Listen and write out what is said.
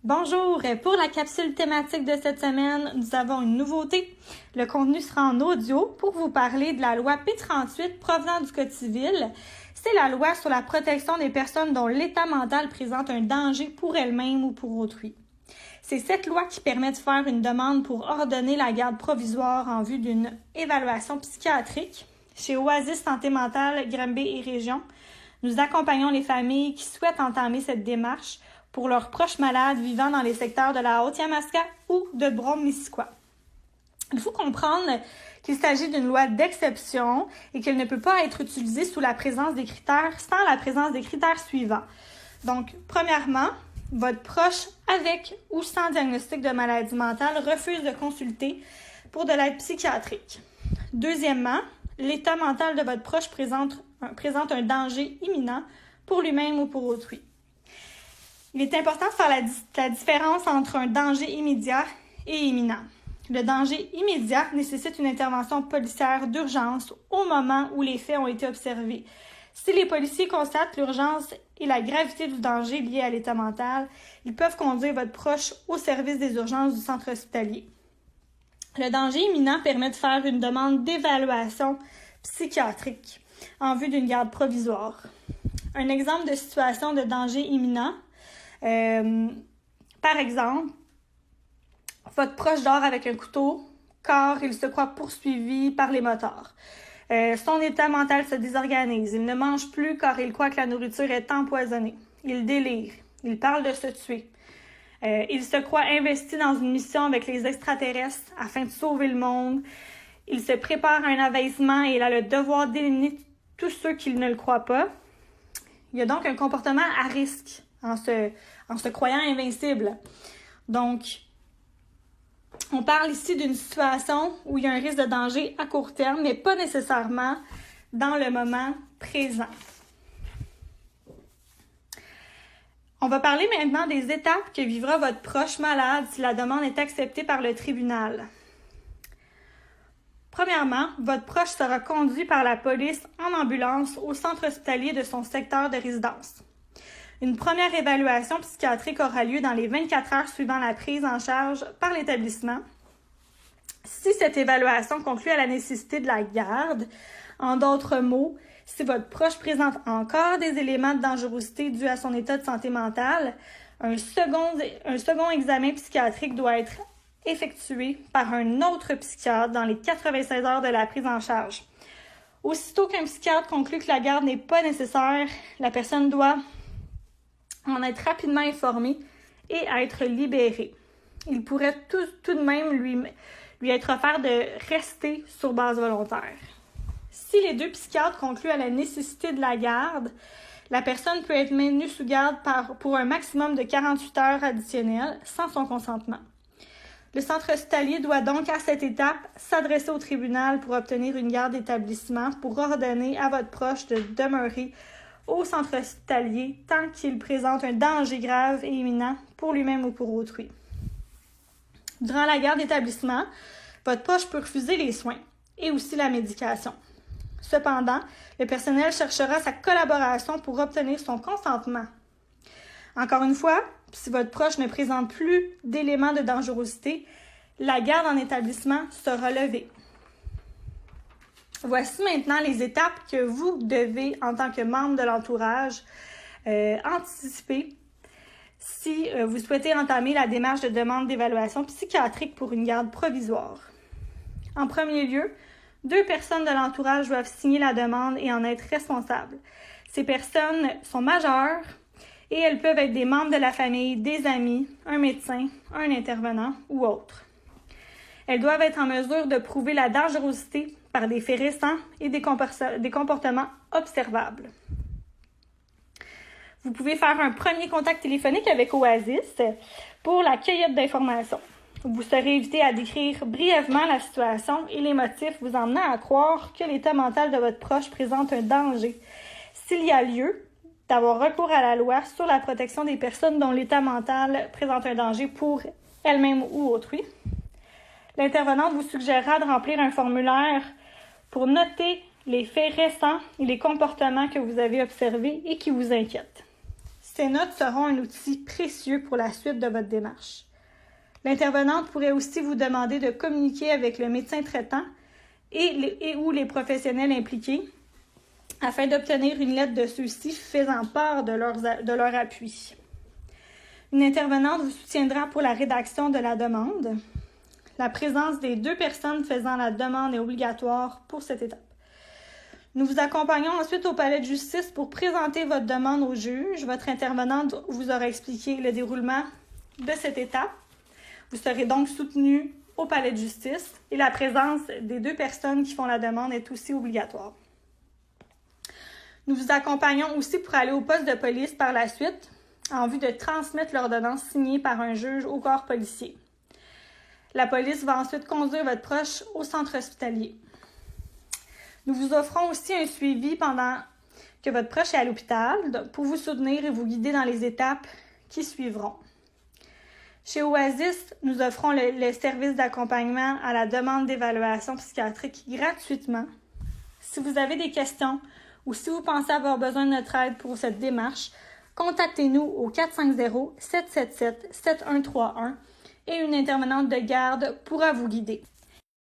Bonjour! Pour la capsule thématique de cette semaine, nous avons une nouveauté. Le contenu sera en audio pour vous parler de la loi P38 provenant du Code civil. C'est la loi sur la protection des personnes dont l'état mental présente un danger pour elles-mêmes ou pour autrui. C'est cette loi qui permet de faire une demande pour ordonner la garde provisoire en vue d'une évaluation psychiatrique. Chez Oasis Santé mentale, Granby et Région, nous accompagnons les familles qui souhaitent entamer cette démarche pour leurs proches malades vivant dans les secteurs de la Haute-Yamaska ou de Brome-Missisquoi. Il faut comprendre qu'il s'agit d'une loi d'exception et qu'elle ne peut pas être utilisée sous la présence des critères, sans la présence des critères suivants. Donc, premièrement, votre proche avec ou sans diagnostic de maladie mentale refuse de consulter pour de l'aide psychiatrique. Deuxièmement, l'état mental de votre proche présente un danger imminent pour lui-même ou pour autrui. Il est important de faire la différence entre un danger immédiat et imminent. Le danger immédiat nécessite une intervention policière d'urgence au moment où les faits ont été observés. Si les policiers constatent l'urgence et la gravité du danger lié à l'état mental, ils peuvent conduire votre proche au service des urgences du centre hospitalier. Le danger imminent permet de faire une demande d'évaluation psychiatrique en vue d'une garde provisoire. Un exemple de situation de danger imminent, par exemple, votre proche dort avec un couteau car il se croit poursuivi par les motards. Son état mental se désorganise. Il ne mange plus car il croit que la nourriture est empoisonnée. Il délire. Il parle de se tuer. Il se croit investi dans une mission avec les extraterrestres afin de sauver le monde. Il se prépare à un envahissement et il a le devoir d'éliminer tous ceux qui ne le croient pas. Il y a donc un comportement à risque en se croyant invincible. Donc, on parle ici d'une situation où il y a un risque de danger à court terme, mais pas nécessairement dans le moment présent. On va parler maintenant des étapes que vivra votre proche malade si la demande est acceptée par le tribunal. Premièrement, votre proche sera conduit par la police en ambulance au centre hospitalier de son secteur de résidence. Une première évaluation psychiatrique aura lieu dans les 24 heures suivant la prise en charge par l'établissement. Si cette évaluation conclut à la nécessité de la garde, en d'autres mots, si votre proche présente encore des éléments de dangerosité dus à son état de santé mentale, un second examen psychiatrique doit être effectué par un autre psychiatre dans les 96 heures de la prise en charge. Aussitôt qu'un psychiatre conclut que la garde n'est pas nécessaire, la personne doit en être rapidement informé et être libéré. Il pourrait tout de même lui être offert de rester sur base volontaire. Si les deux psychiatres concluent à la nécessité de la garde, la personne peut être maintenue sous garde pour un maximum de 48 heures additionnelles sans son consentement. Le centre hospitalier doit donc à cette étape s'adresser au tribunal pour obtenir une garde d'établissement pour ordonner à votre proche de demeurer au centre hospitalier tant qu'il présente un danger grave et imminent pour lui-même ou pour autrui. Durant la garde d'établissement, votre proche peut refuser les soins et aussi la médication. Cependant, le personnel cherchera sa collaboration pour obtenir son consentement. Encore une fois, si votre proche ne présente plus d'éléments de dangerosité, la garde en établissement sera levée. Voici maintenant les étapes que vous devez, en tant que membre de l'entourage, anticiper si vous souhaitez entamer la démarche de demande d'évaluation psychiatrique pour une garde provisoire. En premier lieu, 2 personnes de l'entourage doivent signer la demande et en être responsables. Ces personnes sont majeures et elles peuvent être des membres de la famille, des amis, un médecin, un intervenant ou autre. Elles doivent être en mesure de prouver la dangerosité par des faits récents et des comportements observables. Vous pouvez faire un premier contact téléphonique avec Oasis pour la cueillette d'informations. Vous serez invité à décrire brièvement la situation et les motifs vous emmenant à croire que l'état mental de votre proche présente un danger. S'il y a lieu d'avoir recours à la loi sur la protection des personnes dont l'état mental présente un danger pour elles-mêmes ou autrui, l'intervenante vous suggérera de remplir un formulaire pour noter les faits récents et les comportements que vous avez observés et qui vous inquiètent. Ces notes seront un outil précieux pour la suite de votre démarche. L'intervenante pourrait aussi vous demander de communiquer avec le médecin traitant ou les professionnels impliqués afin d'obtenir une lettre de ceux-ci faisant part de leur appui. Une intervenante vous soutiendra pour la rédaction de la demande. La présence des 2 personnes faisant la demande est obligatoire pour cette étape. Nous vous accompagnons ensuite au palais de justice pour présenter votre demande au juge. Votre intervenante vous aura expliqué le déroulement de cette étape. Vous serez donc soutenu au palais de justice et la présence des 2 personnes qui font la demande est aussi obligatoire. Nous vous accompagnons aussi pour aller au poste de police par la suite en vue de transmettre l'ordonnance signée par un juge au corps policier. La police va ensuite conduire votre proche au centre hospitalier. Nous vous offrons aussi un suivi pendant que votre proche est à l'hôpital pour vous soutenir et vous guider dans les étapes qui suivront. Chez Oasis, nous offrons le service d'accompagnement à la demande d'évaluation psychiatrique gratuitement. Si vous avez des questions ou si vous pensez avoir besoin de notre aide pour cette démarche, contactez-nous au 450-777-7131 et une intervenante de garde pourra vous guider.